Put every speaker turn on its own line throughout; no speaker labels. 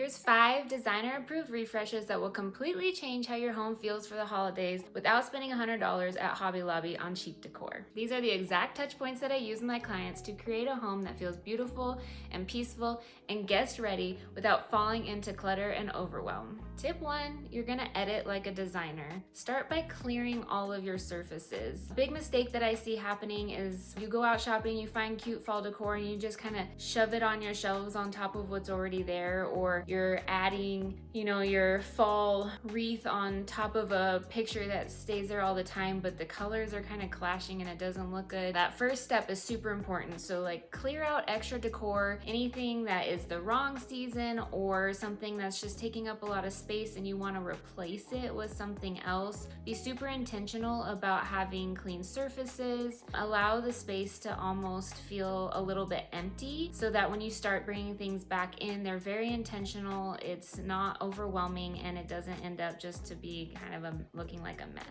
Here's 5 designer-approved refreshes that will completely change how your home feels for the holidays without spending $100 at Hobby Lobby on cheap decor. These are the exact touch points that I use with my clients to create a home that feels beautiful and peaceful and guest-ready without falling into clutter and overwhelm. Tip 1, you're gonna edit like a designer. Start by clearing all of your surfaces. A big mistake that I see happening is you go out shopping, you find cute fall decor, and you just kind of shove it on your shelves on top of what's already there, or you're adding, your fall wreath on top of a picture that stays there all the time, but the colors are kind of clashing and it doesn't look good. That first step is super important. So clear out extra decor, anything that is the wrong season or something that's just taking up a lot of space and you want to replace it with something else. Be super intentional about having clean surfaces. Allow the space to almost feel a little bit empty so that when you start bringing things back in, they're very intentional. It's not overwhelming and it doesn't end up just to be kind of looking like a mess.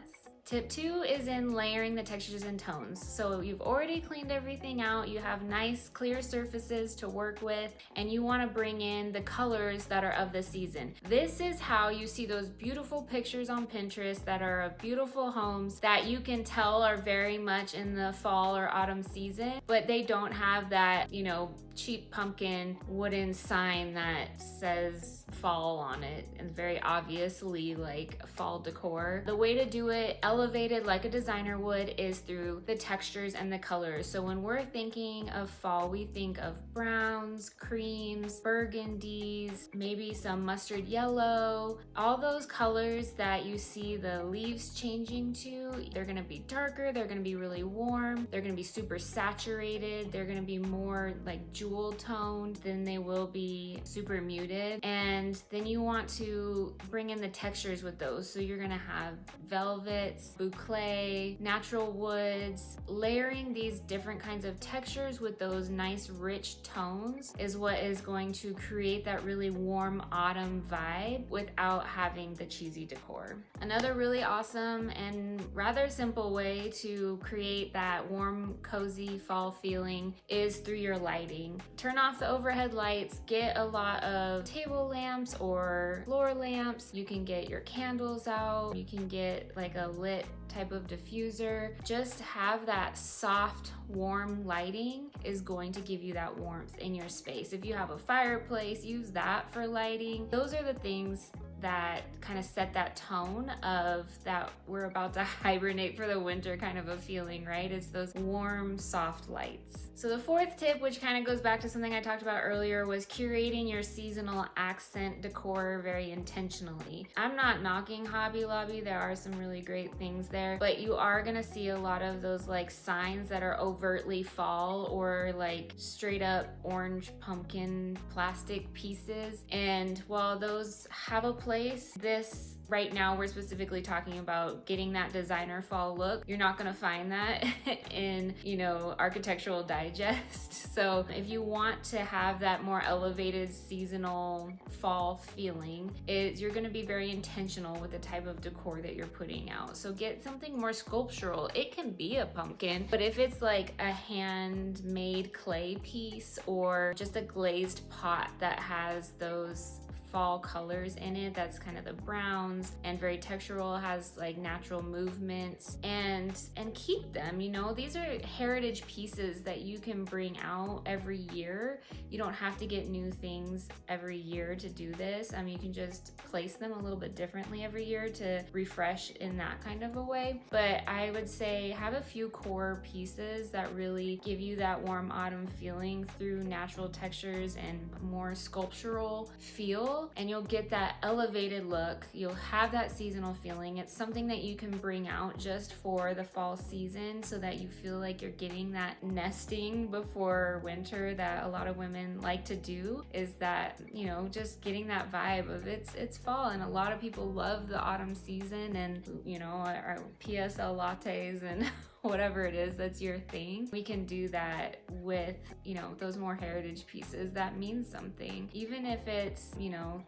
Tip 2 is in layering the textures and tones. So you've already cleaned everything out, you have nice clear surfaces to work with, and you want to bring in the colors that are of the season. This is how you see those beautiful pictures on Pinterest that are of beautiful homes that you can tell are very much in the fall or autumn season, but they don't have that, cheap pumpkin wooden sign that says fall on it and very obviously like fall decor. The way to do it elevated like a designer would is through the textures and the colors. So when we're thinking of fall, we think of browns, creams, burgundies, maybe some mustard yellow, all those colors that you see the leaves changing to. They're gonna be darker, they're gonna be really warm, they're gonna be super saturated, they're gonna be more like jewel toned than they will be super muted. And then you want to bring in the textures with those. So you're gonna have velvets, boucle, natural woods. Layering these different kinds of textures with those nice rich tones is what is going to create that really warm autumn vibe without having the cheesy decor. Another really awesome and rather simple way to create that warm, cozy fall feeling is through your lighting. Turn off the overhead lights, get a lot of table lamps or floor lamps. You can get your candles out, you can get like a lit type of diffuser. Just have that soft, warm lighting is going to give you that warmth in your space. If you have a fireplace, use that for lighting. Those are the things that kind of set that tone of that we're about to hibernate for the winter kind of a feeling, right? It's those warm, soft lights. So the 4th tip, which kind of goes back to something I talked about earlier, was curating your seasonal accent decor very intentionally. I'm not knocking Hobby Lobby, there are some really great things there, but you are gonna see a lot of those signs that are overtly fall or straight up orange pumpkin plastic pieces. And while those have a place, this right now we're specifically talking about getting that designer fall look. You're not gonna find that in Architectural Digest. So if you want to have that more elevated seasonal fall feeling, you're gonna be very intentional with the type of decor that you're putting out. So get something more sculptural. It can be a pumpkin, but if it's like a handmade clay piece or just a glazed pot that has those fall colors in it, that's kind of the browns and very textural, has natural movements, and keep them. These are heritage pieces that you can bring out every year. You don't have to get new things every year to do this. You can just place them a little bit differently every year to refresh in that kind of a way. But I would say have a few core pieces that really give you that warm autumn feeling through natural textures and more sculptural feel, and you'll get that elevated look. You'll have that seasonal feeling. It's something that you can bring out just for the fall season so that you feel like you're getting that nesting before winter that a lot of women like to do, is that, just getting that vibe of it's fall. And a lot of people love the autumn season and, our PSL lattes and whatever it is that's your thing. We can do that with, those more heritage pieces that mean something. Even if it's,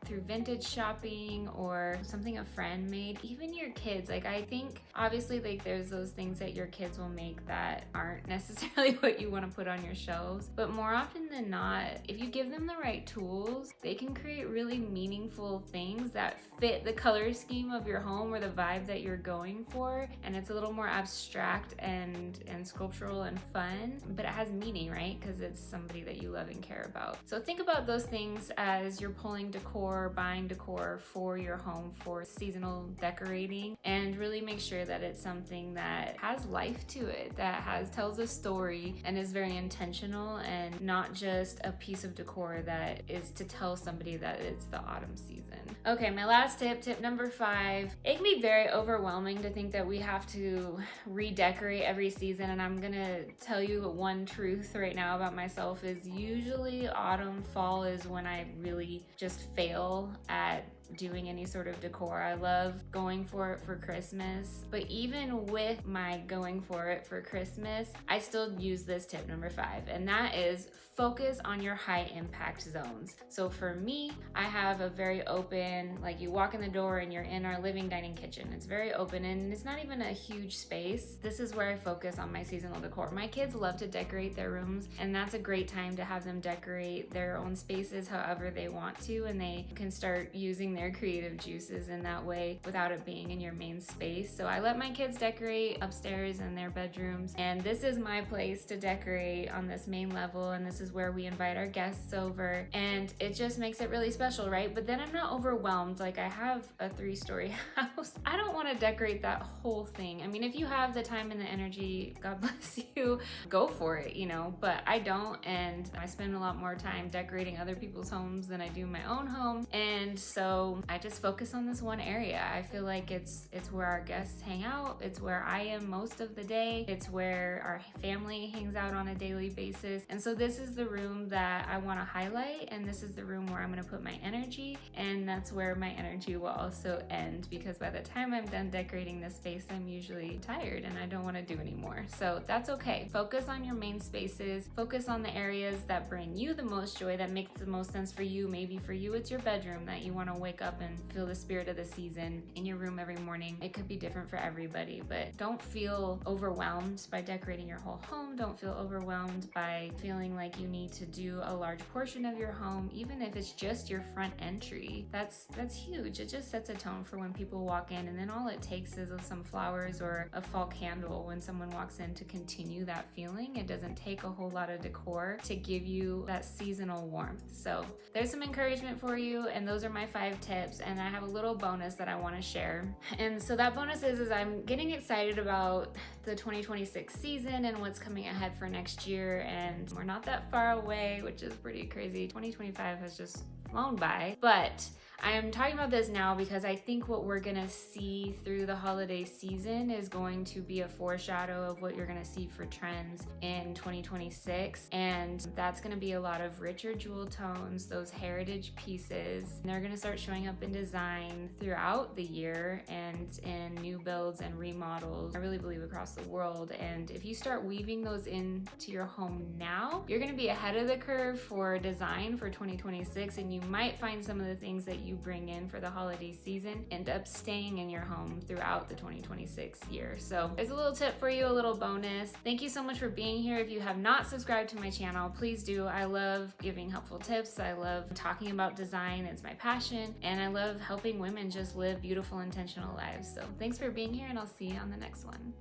through vintage shopping or something a friend made, even your kids. Like, I think obviously like there's those things that your kids will make that aren't necessarily what you want to put on your shelves, but more often than not, if you give them the right tools, they can create really meaningful things that fit the color scheme of your home or the vibe that you're going for. And it's a little more abstract and sculptural and fun, but it has meaning, right? Because it's somebody that you love and care about. So think about those things as you're pulling decor, buying decor for your home for seasonal decorating, and really make sure that it's something that has life to it, that tells a story and is very intentional, and not just a piece of decor that is to tell somebody that it's the autumn season. Okay, my last tip number 5. It can be very overwhelming to think that we have to redecorate every season, and I'm gonna tell you one truth right now about myself is usually autumn, fall is when I really just fail at doing any sort of decor. I love going for it for Christmas, but even with my going for it for Christmas, I still use this tip number 5, and that is focus on your high impact zones. So for me, I have a very open, like you walk in the door and you're in our living dining kitchen. It's very open and it's not even a huge space. This is where I focus on my seasonal decor. My kids love to decorate their rooms, and that's a great time to have them decorate their own spaces however they want to, and they can start using their creative juices in that way without it being in your main space. So I let my kids decorate upstairs in their bedrooms, and this is my place to decorate on this main level, and this is where we invite our guests over, and it just makes it really special, right? But then I'm not overwhelmed. Like, I have a 3-story house. I don't want to decorate that whole thing. I mean, if you have the time and the energy, God bless you, go for it, but I don't, and I spend a lot more time decorating other people's homes than I do my own home, and so I just focus on this one area. I feel like it's where our guests hang out. It's where I am most of the day. It's where our family hangs out on a daily basis. And so this is the room that I want to highlight, and this is the room where I'm going to put my energy, and that's where my energy will also end, because by the time I'm done decorating this space, I'm usually tired and I don't want to do anymore. So that's okay. Focus on your main spaces. Focus on the areas that bring you the most joy, that makes the most sense for you. Maybe for you, it's your bedroom that you want to wake up and feel the spirit of the season in your room every morning. It could be different for everybody, but don't feel overwhelmed by decorating your whole home. Don't feel overwhelmed by feeling like you need to do a large portion of your home, even if it's just your front entry. That's huge. It just sets a tone for when people walk in, and then all it takes is some flowers or a fall candle when someone walks in to continue that feeling. It doesn't take a whole lot of decor to give you that seasonal warmth. So there's some encouragement for you, and those are my 5 tips, and I have a little bonus that I want to share. And so that bonus is I'm getting excited about the 2026 season and what's coming ahead for next year, and we're not that far away, which is pretty crazy. 2025 has just flown by, but I am talking about this now because I think what we're gonna see through the holiday season is going to be a foreshadow of what you're gonna see for trends in 2026. And that's gonna be a lot of richer jewel tones, those heritage pieces. And they're gonna start showing up in design throughout the year and in new builds and remodels, I really believe across the world. And if you start weaving those into your home now, you're gonna be ahead of the curve for design for 2026, and you might find some of the things that you bring in for the holiday season end up staying in your home throughout the 2026 year. So there's a little tip for you, a little bonus. Thank you so much for being here. If you have not subscribed to my channel, please do. I love giving helpful tips. I love talking about design. It's my passion, and I love helping women just live beautiful, intentional lives. So thanks for being here, and I'll see you on the next one.